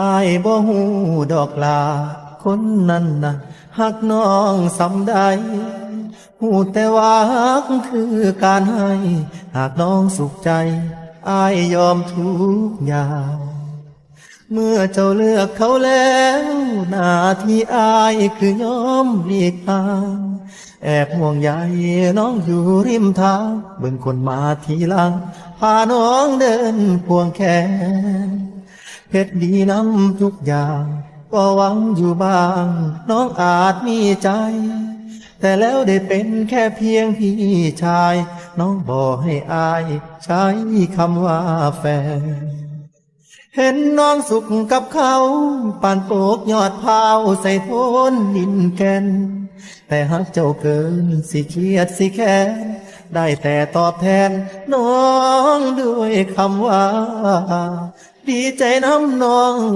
อายบ่ฮู้ดอกลาคนนั้นน่ะหักน้องสำใดฮู้แต่ว่าหักคือการให้หากน้องสุขใจอายยอมทุกอย่างเมื่อเจ้าเลือกเขาแล้วหน้าที่อายคือยอมหลีกทางแอบห่วงใยน้องอยู่ริมทางเบิ่งคนมาทีหลังพาน้องเดินควงแขนเพชรดีน้ำทุกอย่างก็หวังอยู่บ้างน้องอาจมีใจแต่แล้วได้เป็นแค่เพียงพี่ชายน้องบอกให้อายใช้คำว่าแฟนเห็นน้องสุขกับเขาป่านโปกยอดพาวใส่โทนดินแก่นแต่หักเจ้าเกินสิเครียดสิแค้นได้แต่ตอบแทนน้องด้วยคำว่าดีใจน้ำน้อง